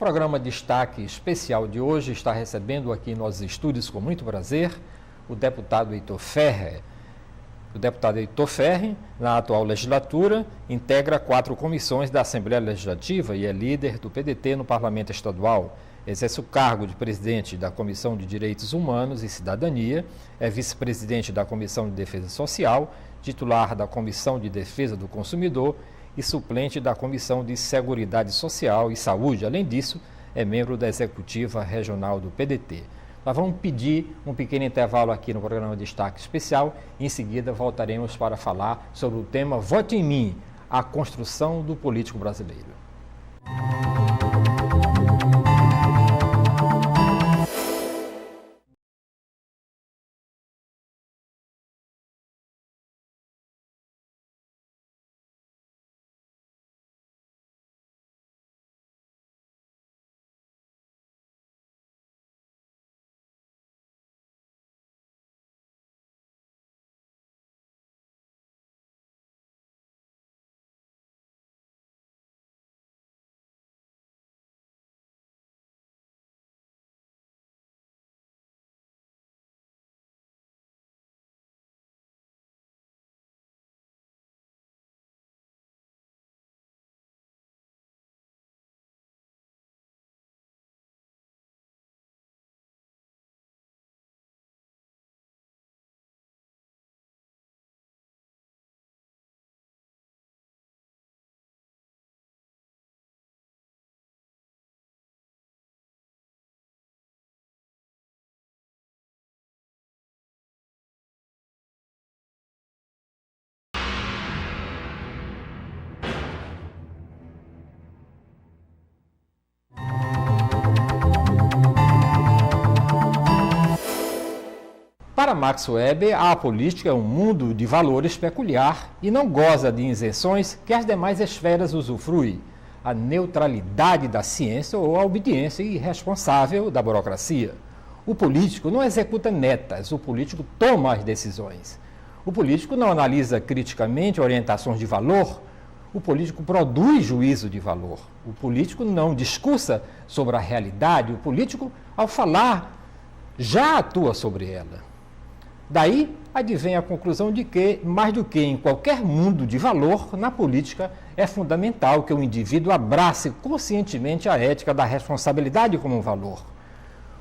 programa Destaque Especial de hoje está recebendo aqui em nossos estúdios com muito prazer o deputado Heitor Ferrer. O deputado Heitor Ferrer, na atual legislatura, integra 4 comissões da Assembleia Legislativa e é líder do PDT no Parlamento Estadual. Exerce o cargo de presidente da Comissão de Direitos Humanos e Cidadania, é vice-presidente da Comissão de Defesa Social, titular da Comissão de Defesa do Consumidor e suplente da Comissão de Seguridade Social e Saúde. Além disso, é membro da Executiva Regional do PDT. Nós vamos pedir um pequeno intervalo aqui no programa Destaque Especial. Em seguida, voltaremos para falar sobre o tema Vote em Mim, a construção do político brasileiro. Para Max Weber, a política é um mundo de valores peculiar e não goza de isenções que as demais esferas usufruem, a neutralidade da ciência ou a obediência irresponsável da burocracia. O político não executa metas, o político toma as decisões. O político não analisa criticamente orientações de valor, o político produz juízo de valor. O político não discursa sobre a realidade, o político, ao falar, já atua sobre ela. Daí, advém a conclusão de que, mais do que em qualquer mundo de valor, na política é fundamental que o indivíduo abrace conscientemente a ética da responsabilidade como um valor.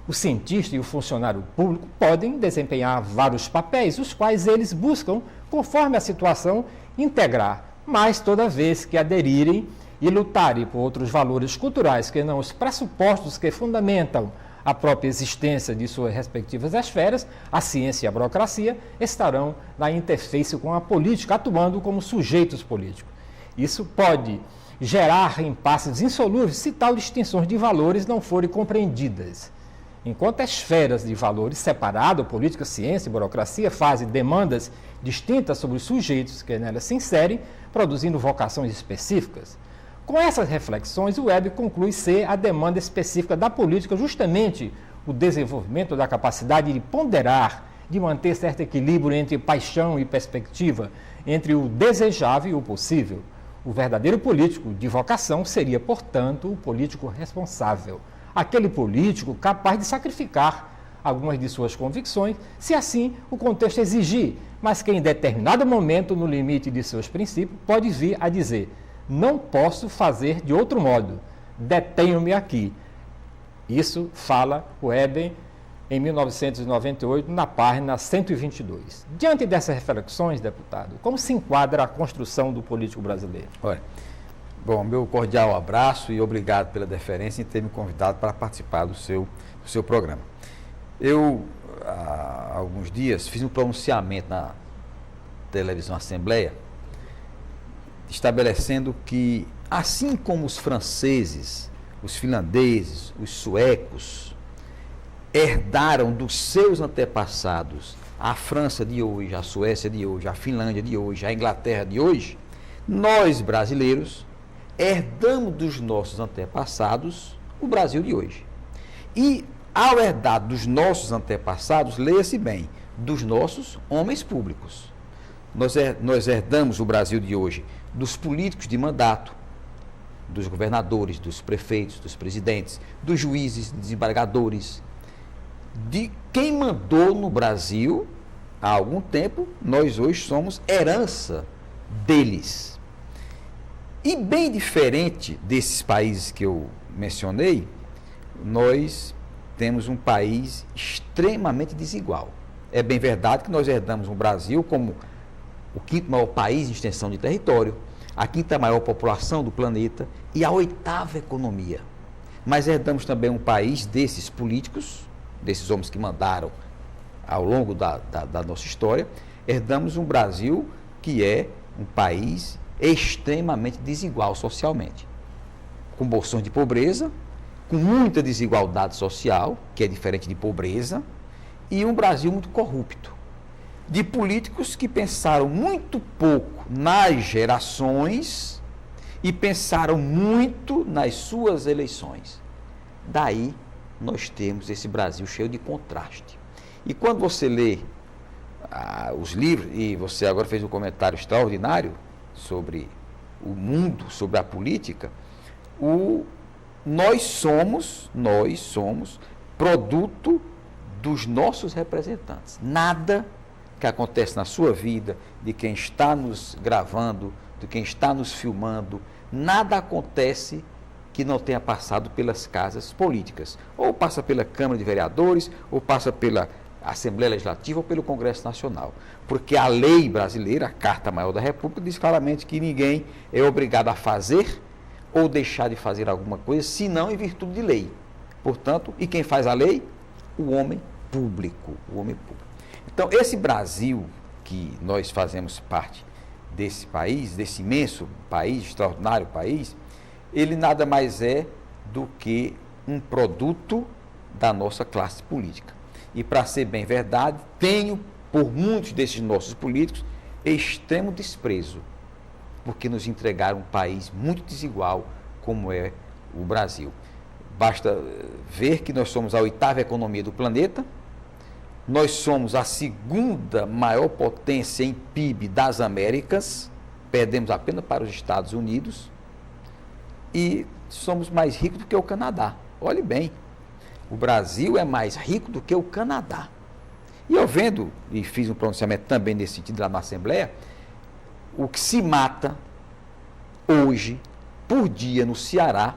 O cientista e o funcionário público podem desempenhar vários papéis, os quais eles buscam, conforme a situação, integrar, mas toda vez que aderirem e lutarem por outros valores culturais que não os pressupostos que fundamentam a própria existência de suas respectivas esferas, a ciência e a burocracia estarão na interface com a política, atuando como sujeitos políticos. Isso pode gerar impasses insolúveis se tal distinções de valores não forem compreendidas. Enquanto esferas de valores separadas, política, ciência e burocracia fazem demandas distintas sobre os sujeitos que nelas se inserem, produzindo vocações específicas. Com essas reflexões, o Weber conclui ser a demanda específica da política justamente o desenvolvimento da capacidade de ponderar, de manter certo equilíbrio entre paixão e perspectiva, entre o desejável e o possível. O verdadeiro político de vocação seria, portanto, o político responsável, aquele político capaz de sacrificar algumas de suas convicções, se assim o contexto exigir, mas que em determinado momento, no limite de seus princípios, pode vir a dizer: não posso fazer de outro modo, detenho-me aqui. Isso fala Weber em 1998, na página 122. Diante dessas reflexões, deputado, como se enquadra a construção do político brasileiro? Olha, bom, meu cordial abraço e obrigado pela deferência em ter me convidado para participar do seu programa. Eu, há alguns dias, fiz um pronunciamento na televisão Assembleia, estabelecendo que, assim como os franceses, os finlandeses, os suecos, herdaram dos seus antepassados a França de hoje, a Suécia de hoje, a Finlândia de hoje, a Inglaterra de hoje, nós, brasileiros, herdamos dos nossos antepassados o Brasil de hoje. E, ao herdar dos nossos antepassados, leia-se bem, dos nossos homens públicos. Nós herdamos o Brasil de hoje dos políticos de mandato, dos governadores, dos prefeitos, dos presidentes, dos juízes, desembargadores, de quem mandou no Brasil há algum tempo. Nós hoje somos herança deles. E bem diferente desses países que eu mencionei, nós temos um país extremamente desigual. É bem verdade que nós herdamos um Brasil como o quinto maior país em extensão de território, a quinta maior população do planeta e a oitava economia. Mas herdamos também um país desses políticos, desses homens que mandaram ao longo da nossa história. Herdamos um Brasil que é um país extremamente desigual socialmente, com bolsões de pobreza, com muita desigualdade social, que é diferente de pobreza, e um Brasil muito corrupto, de políticos que pensaram muito pouco nas gerações e pensaram muito nas suas eleições. Daí nós temos esse Brasil cheio de contraste. E quando você lê os livros, e você agora fez um comentário extraordinário sobre o mundo, sobre a política, nós somos produto dos nossos representantes. Nada que acontece na sua vida, de quem está nos gravando, de quem está nos filmando, nada acontece que não tenha passado pelas casas políticas. Ou passa pela Câmara de Vereadores, ou passa pela Assembleia Legislativa, ou pelo Congresso Nacional. Porque a lei brasileira, a Carta Maior da República, diz claramente que ninguém é obrigado a fazer ou deixar de fazer alguma coisa, senão em virtude de lei. Portanto, e quem faz a lei? O homem público. O homem público. Então, esse Brasil, que nós fazemos parte desse país, desse imenso país, extraordinário país, ele nada mais é do que um produto da nossa classe política. E, para ser bem verdade, tenho, por muitos desses nossos políticos, extremo desprezo, porque nos entregaram um país muito desigual, como é o Brasil. Basta ver que nós somos a oitava economia do planeta, nós somos a segunda maior potência em PIB das Américas, perdemos apenas para os Estados Unidos, e somos mais ricos do que o Canadá. Olhe bem, o Brasil é mais rico do que o Canadá. E eu vendo, e fiz um pronunciamento também nesse sentido lá na Assembleia, o que se mata hoje, por dia, no Ceará,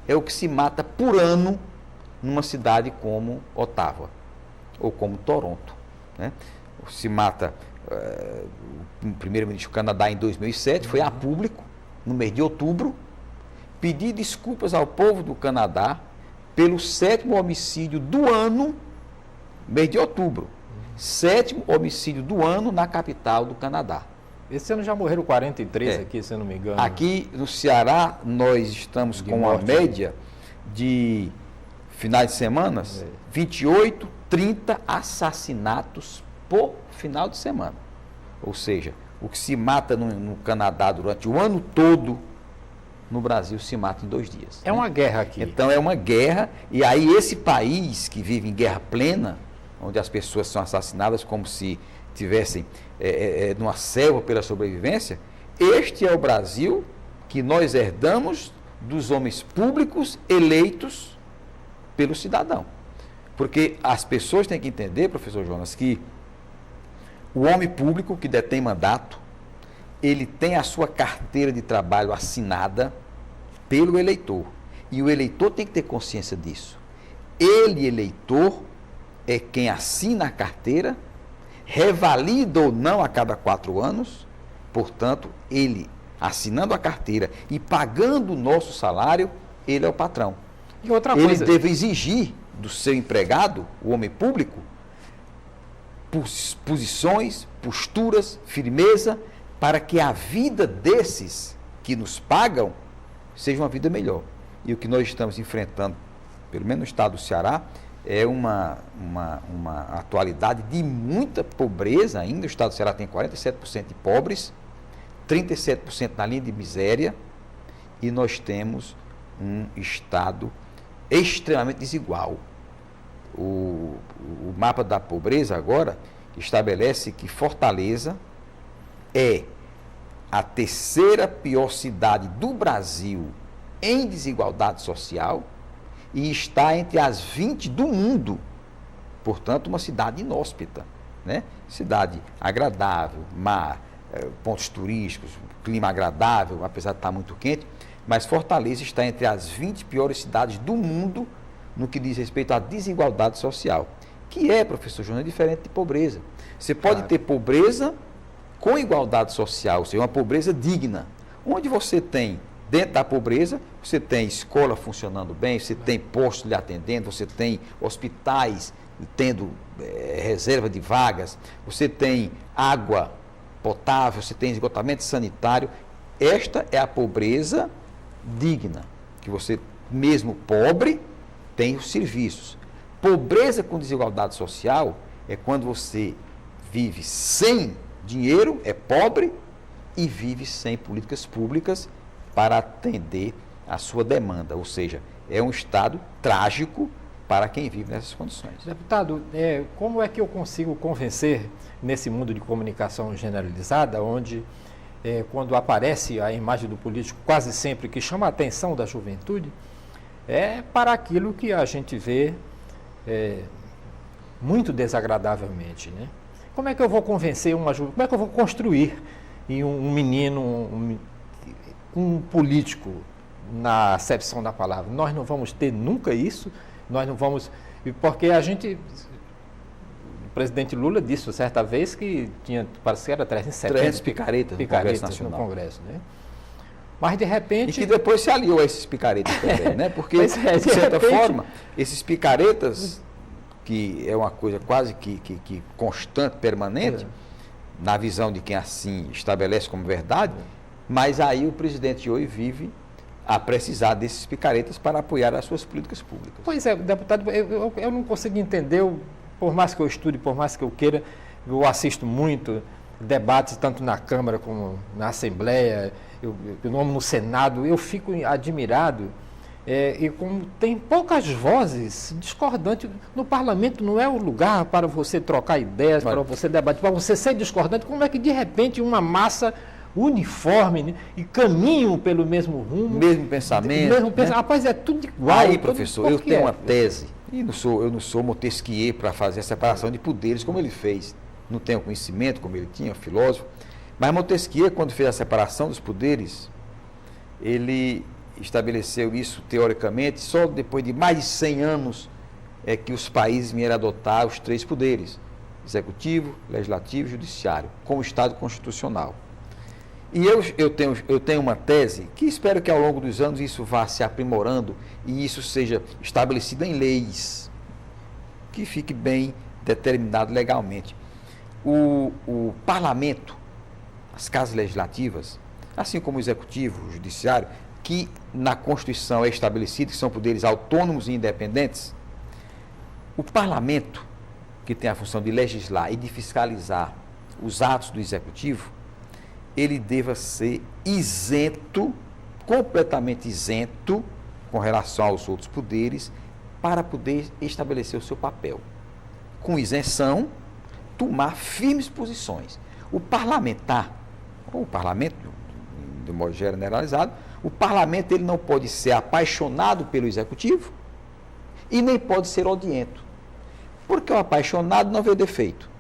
é o que se mata por ano numa cidade como Ottawa ou como Toronto, né? Se mata o primeiro-ministro do Canadá em 2007, foi a público, no mês de outubro, pedir desculpas ao povo do Canadá pelo 7º homicídio do ano, mês de outubro. 7º homicídio do ano na capital do Canadá. Esse ano já morreram 43 aqui, se eu não me engano. Aqui no Ceará, nós estamos com uma média de finais de semana, 28, 30 assassinatos por final de semana. Ou seja, o que se mata no Canadá durante o ano todo, no Brasil se mata em 2 dias. É uma guerra aqui. Então é uma guerra, e aí esse país que vive em guerra plena, onde as pessoas são assassinadas como se tivessem numa selva pela sobrevivência, este é o Brasil que nós herdamos dos homens públicos eleitos pelo cidadão. Porque as pessoas têm que entender, professor Jonas, que o homem público que detém mandato, ele tem a sua carteira de trabalho assinada pelo eleitor. E o eleitor tem que ter consciência disso. Ele, eleitor, é quem assina a carteira, revalida ou não a cada 4 anos, portanto, ele, assinando a carteira e pagando o nosso salário, ele é o patrão. E outra ele coisa, deve exigir do seu empregado, o homem público, posições, posturas, firmeza, para que a vida desses que nos pagam seja uma vida melhor. E o que nós estamos enfrentando, pelo menos no estado do Ceará, é uma atualidade de muita pobreza ainda. O estado do Ceará tem 47% de pobres, 37% na linha de miséria, e nós temos um estado extremamente desigual. O mapa da pobreza agora estabelece que Fortaleza é a 3ª pior cidade do Brasil em desigualdade social e está entre as 20 do mundo. Portanto, uma cidade inóspita, né? Cidade agradável, mar, pontos turísticos, clima agradável, apesar de estar muito quente, mas Fortaleza está entre as 20 piores cidades do mundo no que diz respeito à desigualdade social, que é, professor Júnior, diferente de pobreza. Você pode ter pobreza com igualdade social, ou seja, uma pobreza digna, onde você tem, dentro da pobreza, você tem escola funcionando bem, você tem postos lhe atendendo, você tem hospitais tendo reserva de vagas, você tem água potável, você tem esgotamento sanitário. Esta é a pobreza digna, que você, mesmo pobre, tem os serviços. Pobreza com desigualdade social é quando você vive sem dinheiro, é pobre, e vive sem políticas públicas para atender a sua demanda. Ou seja, é um estado trágico para quem vive nessas condições. Deputado, como é que eu consigo convencer nesse mundo de comunicação generalizada, onde quando aparece a imagem do político quase sempre que chama a atenção da juventude, é para aquilo que a gente vê muito desagradavelmente, né? Como é que eu vou convencer como é que eu vou construir em um menino, um político, na acepção da palavra? Nós não vamos ter nunca isso, nós não vamos... Porque o presidente Lula disse certa vez que tinha, parece que era 300 picaretas no Congresso Nacional. No Congresso, né? Mas de repente... E que depois se aliou a esses picaretas também, né? Porque, de certa forma, esses picaretas, que é uma coisa quase que constante, permanente, na visão de quem assim estabelece como verdade, mas aí o presidente hoje vive a precisar desses picaretas para apoiar as suas políticas públicas. Pois é, deputado, eu não consigo entender, por mais que eu estude, por mais que eu queira, eu assisto muito debates, tanto na Câmara como na Assembleia, no Senado, eu fico admirado, e como tem poucas vozes discordantes. No parlamento não é o lugar para você trocar ideias, para você debater, para você ser discordante. Como é que, de repente, uma massa uniforme, né, e caminham pelo mesmo rumo, mesmo pensamento, né? Rapaz, é tudo igual. Aí, professor, eu tenho uma tese, e eu não sou Montesquieu para fazer a separação de poderes como ele fez, não tenho conhecimento como ele tinha, filósofo, mas Montesquieu, quando fez a separação dos poderes, ele estabeleceu isso teoricamente, só depois de mais de 100 anos é que os países vieram adotar os 3 poderes, executivo, legislativo e judiciário, como Estado constitucional. E eu tenho uma tese que espero que ao longo dos anos isso vá se aprimorando e isso seja estabelecido em leis, que fique bem determinado legalmente. O parlamento, as casas legislativas, assim como o executivo, o judiciário, que na Constituição é estabelecido que são poderes autônomos e independentes, o parlamento, que tem a função de legislar e de fiscalizar os atos do executivo, ele deva ser isento, completamente isento, com relação aos outros poderes, para poder estabelecer o seu papel. Com isenção, tomar firmes posições. O parlamentar, ou o parlamento, de modo generalizado, o parlamento ele não pode ser apaixonado pelo executivo e nem pode ser odiento. Porque o apaixonado não vê defeito.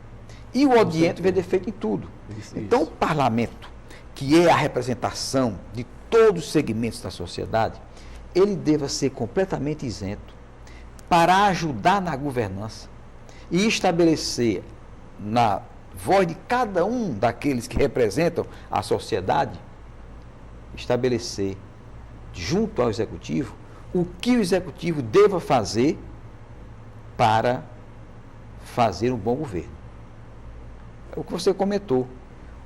E o odiento vê defeito em tudo. Então, o parlamento, que é a representação de todos os segmentos da sociedade, ele deva ser completamente isento para ajudar na governança e estabelecer na voz de cada um daqueles que representam a sociedade, estabelecer junto ao executivo o que o executivo deva fazer para fazer um bom governo. É o que você comentou.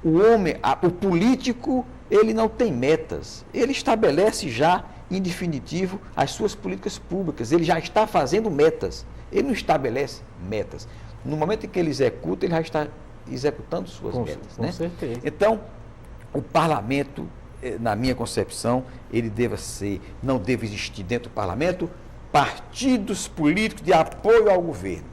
O político, ele não tem metas. Ele estabelece já, em definitivo, as suas políticas públicas. Ele já está fazendo metas. Ele não estabelece metas. No momento em que ele executa, ele já está executando suas metas. Com certeza. Então, o parlamento, na minha concepção, ele não deve existir dentro do parlamento partidos políticos de apoio ao governo,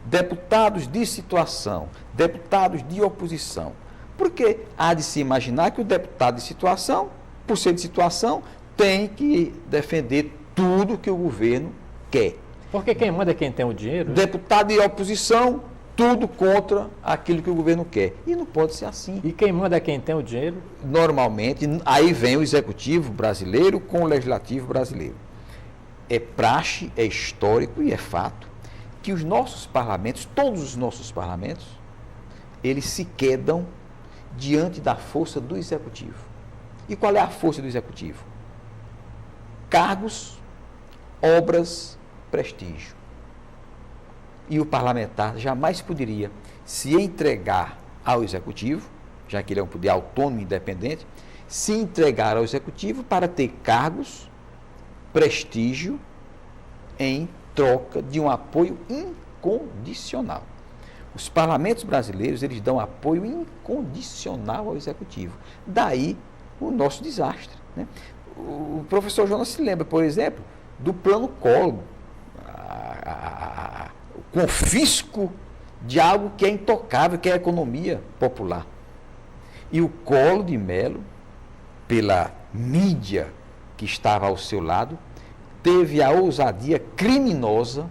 deputados de situação, deputados de oposição. Porque há de se imaginar que o deputado de situação, por ser de situação, tem que defender tudo que o governo quer. Porque quem manda é quem tem o dinheiro. Deputado e oposição, tudo contra aquilo que o governo quer. E não pode ser assim. E quem manda é quem tem o dinheiro. Normalmente, aí vem o executivo brasileiro com o legislativo brasileiro. É praxe, é histórico e é fato que os nossos parlamentos, todos os nossos parlamentos, eles se quedam diante da força do executivo. E qual é a força do executivo? Cargos, obras, prestígio. E o parlamentar jamais poderia se entregar ao executivo, já que ele é um poder autônomo e independente, se entregar ao executivo para ter cargos, prestígio, em troca de um apoio incondicional. Os parlamentos brasileiros, eles dão apoio incondicional ao executivo. Daí o nosso desastre, né? O professor Jonas se lembra, por exemplo, do plano Collor, o confisco de algo que é intocável, que é a economia popular. E o Collor de Mello, pela mídia que estava ao seu lado, teve a ousadia criminosa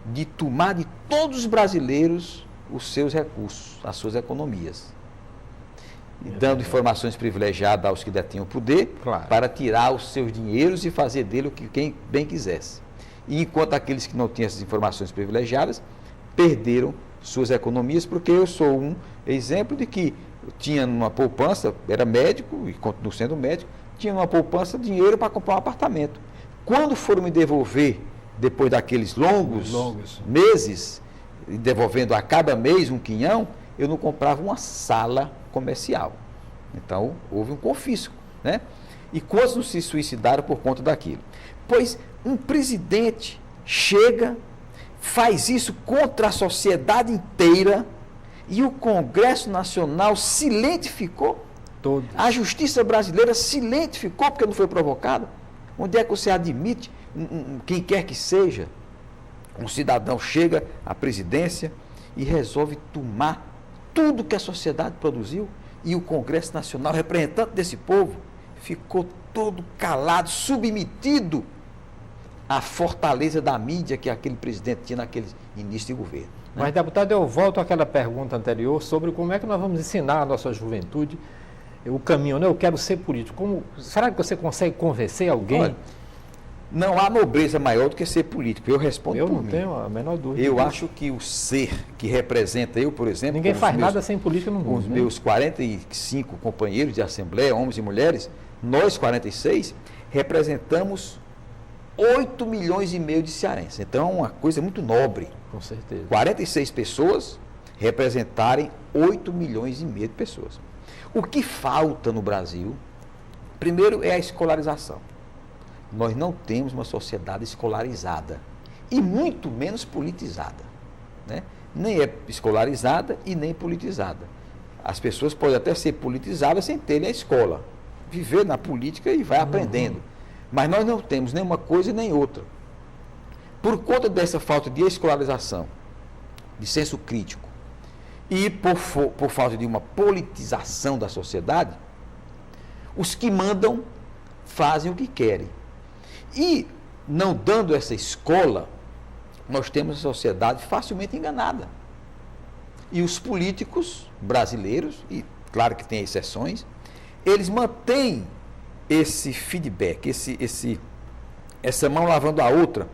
de tomar de todos os brasileiros os seus recursos, as suas economias. E dando informações privilegiadas aos que detinham o poder, claro, para tirar os seus dinheiros e fazer dele o que quem bem quisesse. E enquanto aqueles que não tinham essas informações privilegiadas perderam suas economias, porque eu sou um exemplo de que tinha numa poupança, era médico e continuo sendo médico, tinha numa poupança dinheiro para comprar um apartamento. Quando foram me devolver, depois daqueles longos meses, devolvendo a cada mês um quinhão, eu não comprava uma sala comercial. Então, houve um confisco, né? E quantos não se suicidaram por conta daquilo? Pois um presidente chega, faz isso contra a sociedade inteira e o Congresso Nacional se lentificou. Todos. A justiça brasileira se lentificou porque não foi provocada. Onde é que você admite, quem quer que seja, um cidadão chega à presidência e resolve tomar tudo que a sociedade produziu e o Congresso Nacional, representante desse povo, ficou todo calado, submetido à fortaleza da mídia que aquele presidente tinha naquele início de governo. Né? Mas, deputado, eu volto àquela pergunta anterior sobre como é que nós vamos ensinar a nossa juventude o caminho, né? Eu quero ser político. Será que você consegue convencer alguém? Olha, não há nobreza maior do que ser político. Eu respondo por mim. Eu não tenho a menor dúvida. Eu acho que o ser que representa eu, por exemplo... Ninguém faz nada sem política no mundo. Com os meus 45 companheiros de assembleia, homens e mulheres, nós 46, representamos 8 milhões e meio de cearenses. Então, é uma coisa muito nobre. Com certeza. 46 pessoas representarem 8 milhões e meio de pessoas. O que falta no Brasil, primeiro, é a escolarização. Nós não temos uma sociedade escolarizada e muito menos politizada, né? Nem é escolarizada e nem politizada. As pessoas podem até ser politizadas sem terem a escola, viver na política e vai aprendendo. Mas nós não temos nenhuma coisa e nem outra. Por conta dessa falta de escolarização, de senso crítico, e por falta de uma politização da sociedade, os que mandam fazem o que querem. E, não dando essa escola, nós temos a sociedade facilmente enganada. E os políticos brasileiros, e claro que tem exceções, eles mantêm esse feedback, essa mão lavando a outra,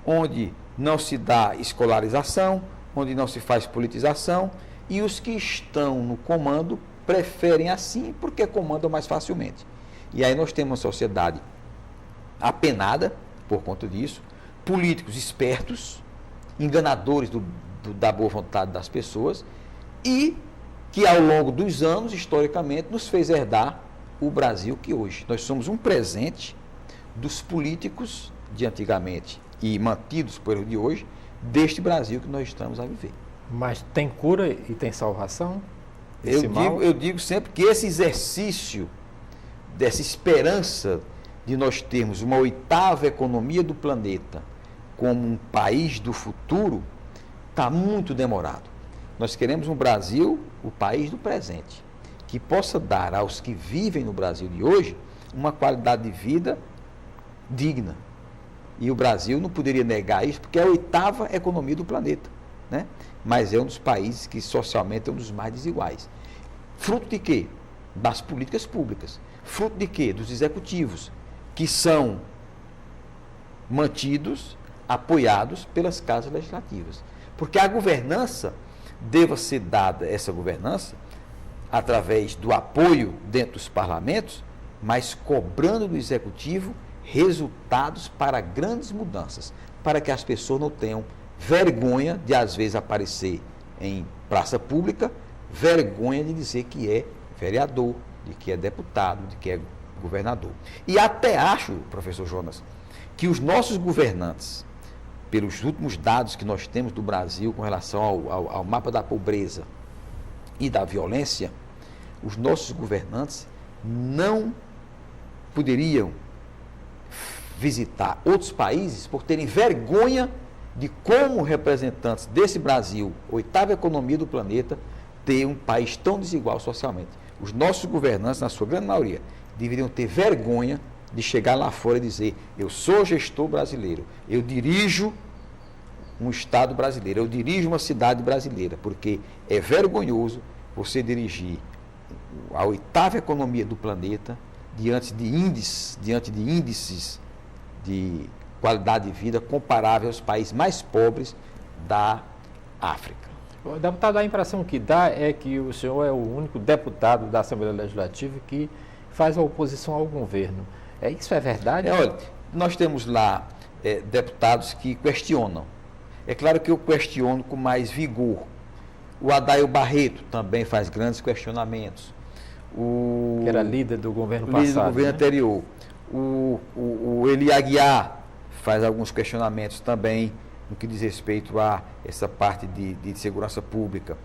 onde não se dá escolarização, onde não se faz politização, e os que estão no comando preferem assim porque comandam mais facilmente. E aí nós temos uma sociedade apenada por conta disso, políticos espertos, enganadores da boa vontade das pessoas, e que ao longo dos anos, historicamente, nos fez herdar o Brasil que hoje. Nós somos um presente dos políticos de antigamente e mantidos pelo de hoje, deste Brasil que nós estamos a viver. Mas tem cura e tem salvação? Eu digo sempre que esse exercício dessa esperança de nós termos uma 8ª economia do planeta como um país do futuro está muito demorado. Nós queremos um Brasil, o país do presente, que possa dar aos que vivem no Brasil de hoje uma qualidade de vida digna. E o Brasil não poderia negar isso, porque é a 8ª economia do planeta, né? Mas é um dos países que socialmente é um dos mais desiguais. Fruto de quê? Das políticas públicas. Fruto de quê? Dos executivos, que são mantidos, apoiados pelas casas legislativas. Porque a governança deva ser dada, essa governança, através do apoio dentro dos parlamentos, mas cobrando do executivo resultados para grandes mudanças, para que as pessoas não tenham vergonha de, às vezes, aparecer em praça pública, vergonha de dizer que é vereador, de que é deputado, de que é governador. E até acho, professor Jonas, que os nossos governantes, pelos últimos dados que nós temos do Brasil com relação ao mapa da pobreza e da violência, os nossos governantes não poderiam visitar outros países por terem vergonha de como representantes desse Brasil, 8ª economia do planeta, ter um país tão desigual socialmente. Os nossos governantes, na sua grande maioria, deveriam ter vergonha de chegar lá fora e dizer: eu sou gestor brasileiro, eu dirijo um estado brasileiro, eu dirijo uma cidade brasileira, porque é vergonhoso você dirigir a 8ª economia do planeta diante de índices de qualidade de vida comparável aos países mais pobres da África. Deputado, a impressão que dá é que o senhor é o único deputado da Assembleia Legislativa que faz a oposição ao governo. Isso é verdade? Olha, nós temos lá deputados que questionam. É claro que eu questiono com mais vigor. O Adair Barreto também faz grandes questionamentos. Que era líder do governo passado. Líder do governo anterior. O Eli Aguiar faz alguns questionamentos também no que diz respeito a essa parte de segurança pública.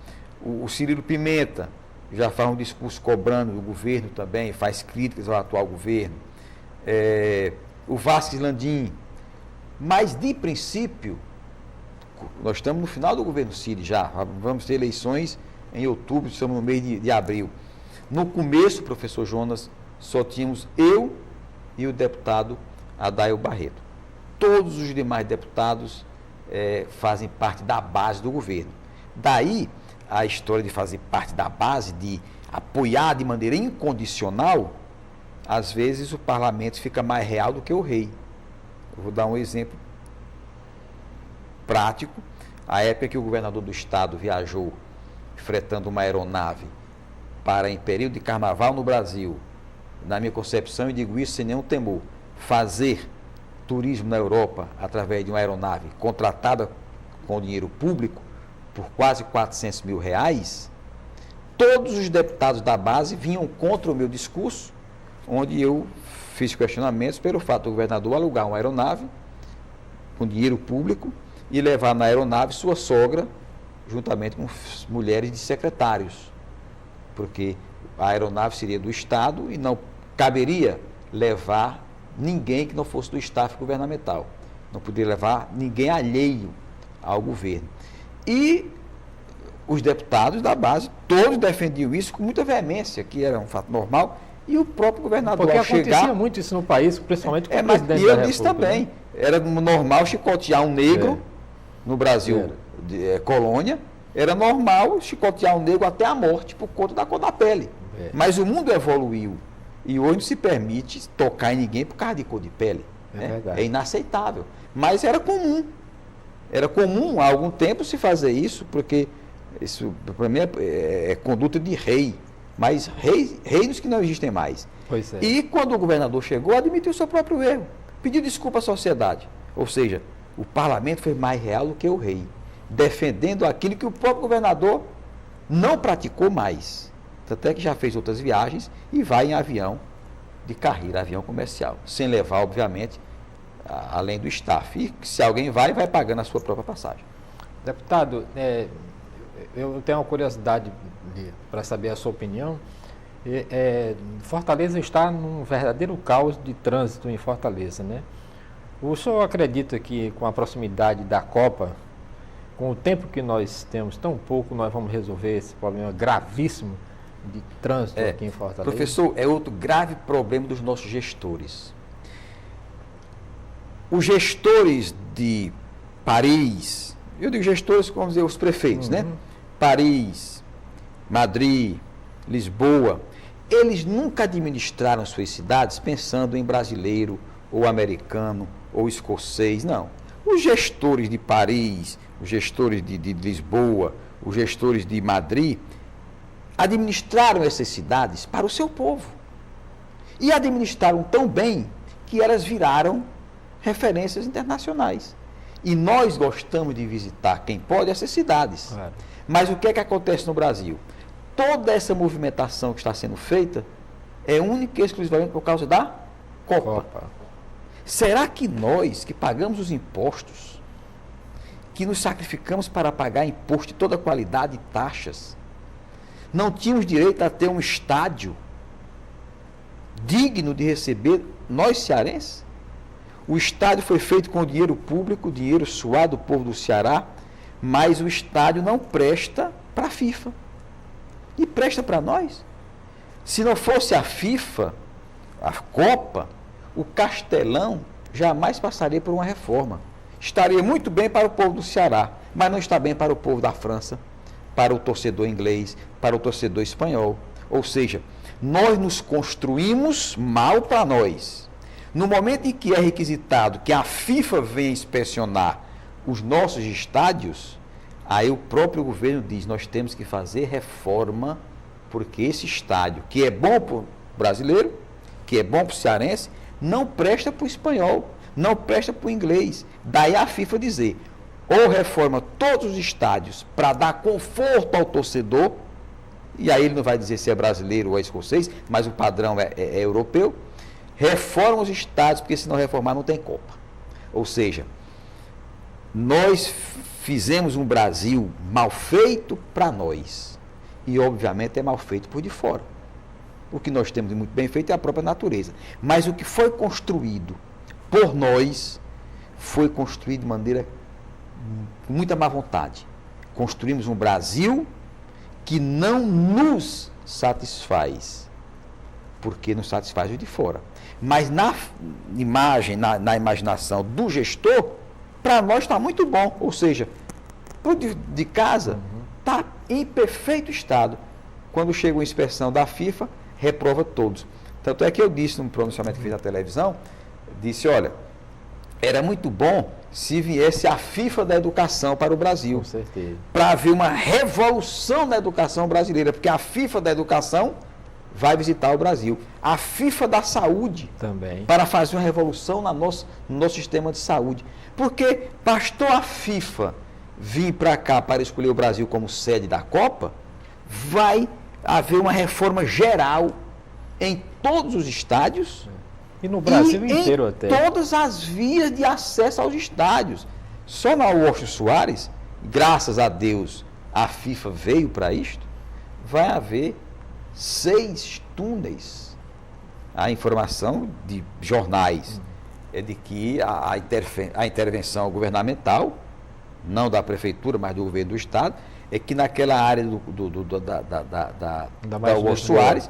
O Cirilo Pimenta já faz um discurso cobrando do governo também, faz críticas ao atual governo. O Vasques Landim. Mas, de princípio, nós estamos no final do governo Cid já, vamos ter eleições em outubro, estamos no mês de abril. No começo, professor Jonas, só tínhamos eu e o deputado Adair Barreto. Todos os demais deputados fazem parte da base do governo. Daí, a história de fazer parte da base, de apoiar de maneira incondicional, às vezes o parlamento fica mais real do que o rei. Eu vou dar um exemplo prático. A época que o governador do estado viajou fretando uma aeronave para, em período de carnaval no Brasil, na minha concepção, eu digo isso sem nenhum temor, fazer turismo na Europa através de uma aeronave contratada com dinheiro público por quase R$400 mil, todos os deputados da base vinham contra o meu discurso, onde eu fiz questionamentos pelo fato do governador alugar uma aeronave com dinheiro público e levar na aeronave sua sogra, juntamente com mulheres de secretários, porque a aeronave seria do Estado e não caberia levar ninguém que não fosse do staff governamental. Não poderia levar ninguém alheio ao governo. E os deputados da base, todos defendiam isso com muita veemência, que era um fato normal, e o próprio governador, porque ao chegar... acontecia muito isso no país, principalmente com o presidente da República. E eu disse República, também, né? era normal chicotear um negro no Brasil, colônia, era normal chicotear um negro até a morte por conta da cor da pele. Mas o mundo evoluiu e hoje não se permite tocar em ninguém por causa de cor de pele. É inaceitável. Mas era comum. Era comum há algum tempo se fazer isso, porque isso para mim é conduta de rei. Mas reinos que não existem mais. Pois é. E quando o governador chegou, admitiu seu próprio erro. Pediu desculpa à sociedade. Ou seja, o parlamento foi mais real do que o rei, defendendo aquilo que o próprio governador não praticou mais. Tanto é que já fez outras viagens e vai em avião de carreira, avião comercial, sem levar, obviamente, além do staff. E se alguém vai pagando a sua própria passagem. Deputado, eu tenho uma curiosidade para saber a sua opinião. Fortaleza está num verdadeiro caos de trânsito em Fortaleza, né? O senhor acredita que com a proximidade da Copa, com o tempo que nós temos, tão pouco, nós vamos resolver esse problema gravíssimo de trânsito aqui em Fortaleza. Professor, é outro grave problema dos nossos gestores. Os gestores de Paris, eu digo gestores, como dizer, os prefeitos, né? Paris, Madrid, Lisboa, eles nunca administraram suas cidades pensando em brasileiro, ou americano, ou escocês, não. Os gestores de Paris, os gestores de Lisboa, os gestores de Madrid, administraram essas cidades para o seu povo. E administraram tão bem que elas viraram referências internacionais. E nós gostamos de visitar, quem pode, essas cidades. Claro. Mas o que é que acontece no Brasil? Toda essa movimentação que está sendo feita é única e exclusivamente por causa da Copa. Será que nós, que pagamos os impostos, que nos sacrificamos para pagar imposto de toda qualidade e taxas, não tínhamos direito a ter um estádio digno de receber nós cearenses? O estádio foi feito com dinheiro público, dinheiro suado do povo do Ceará, mas o estádio não presta para a FIFA. E presta para nós. Se não fosse a FIFA, a Copa, o Castelão jamais passaria por uma reforma. Estaria muito bem para o povo do Ceará, mas não está bem para o povo da França, para o torcedor inglês, para o torcedor espanhol. Ou seja, nós nos construímos mal para nós. No momento em que é requisitado que a FIFA venha inspecionar os nossos estádios, aí o próprio governo diz, nós temos que fazer reforma, porque esse estádio, que é bom para o brasileiro, que é bom para o cearense, não presta para o espanhol, não presta para o inglês. Daí a FIFA dizer, ou reforma todos os estádios para dar conforto ao torcedor, e aí ele não vai dizer se é brasileiro ou é escocês, mas o padrão é europeu, reforma os estádios, porque se não reformar não tem Copa. Ou seja, nós fizemos um Brasil mal feito para nós. E, obviamente, é mal feito por de fora. O que nós temos de muito bem feito é a própria natureza. Mas o que foi construído por nós, foi construído de maneira com muita má vontade. Construímos um Brasil que não nos satisfaz, porque nos satisfaz o de fora. Mas na imagem, na imaginação do gestor, para nós está muito bom. Ou seja, o de casa está em perfeito estado. Quando chega uma inspeção da FIFA, reprova todos. Tanto é que eu disse num pronunciamento que fiz na televisão, disse, olha, era muito bom se viesse a FIFA da educação para o Brasil. Com certeza. Para haver uma revolução na educação brasileira, porque a FIFA da educação vai visitar o Brasil. A FIFA da saúde também, para fazer uma revolução no nosso sistema de saúde. Porque bastou a FIFA vir para cá para escolher o Brasil como sede da Copa, vai haver uma reforma geral em todos os estádios. E no Brasil inteiro até. Todas as vias de acesso aos estádios. Só na Washington Soares, graças a Deus, a FIFA veio para isto, vai haver 6 túneis. A informação de jornais é de que a intervenção governamental, não da prefeitura, mas do governo do estado, é que naquela área da Washington Soares,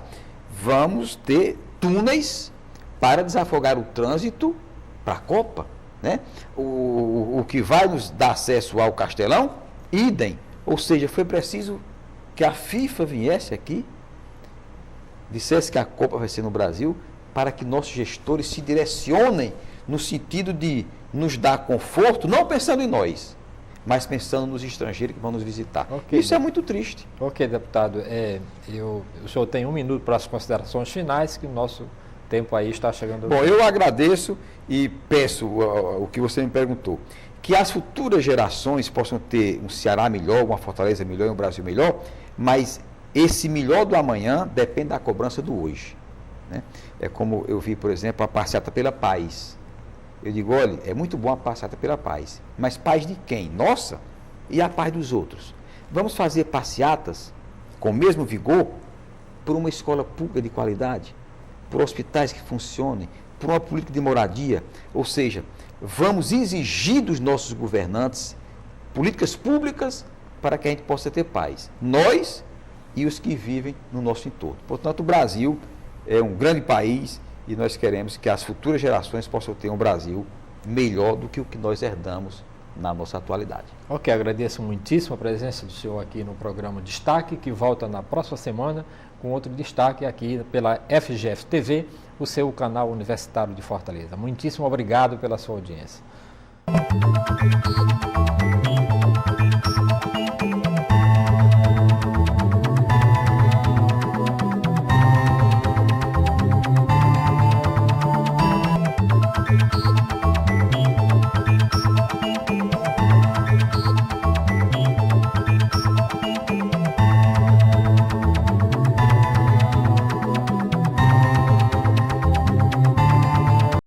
vamos ter túneis para desafogar o trânsito para a Copa, né? O que vai nos dar acesso ao Castelão, idem. Ou seja, foi preciso que a FIFA viesse aqui, dissesse que a Copa vai ser no Brasil, para que nossos gestores se direcionem no sentido de nos dar conforto, não pensando em nós, mas pensando nos estrangeiros que vão nos visitar. Okay. Isso é muito triste. Ok, deputado. O senhor tem 1 minuto para as considerações finais, que o nosso tempo aí está chegando. Bom, eu agradeço e peço o que você me perguntou, que as futuras gerações possam ter um Ceará melhor, uma Fortaleza melhor, um Brasil melhor, mas esse melhor do amanhã depende da cobrança do hoje, né? É como eu vi, por exemplo, a passeata pela paz. Eu digo, olha, é muito bom a passeata pela paz, mas paz de quem? Nossa, e a paz dos outros. Vamos fazer passeatas com o mesmo vigor por uma escola pública de qualidade, por hospitais que funcionem, por uma política de moradia. Ou seja, vamos exigir dos nossos governantes políticas públicas para que a gente possa ter paz. Nós e os que vivem no nosso entorno. Portanto, o Brasil é um grande país e nós queremos que as futuras gerações possam ter um Brasil melhor do que o que nós herdamos na nossa atualidade. Ok, agradeço muitíssimo a presença do senhor aqui no programa Destaque, que volta na próxima semana com outro destaque aqui pela FGF TV, o seu canal universitário de Fortaleza. Muitíssimo obrigado pela sua audiência.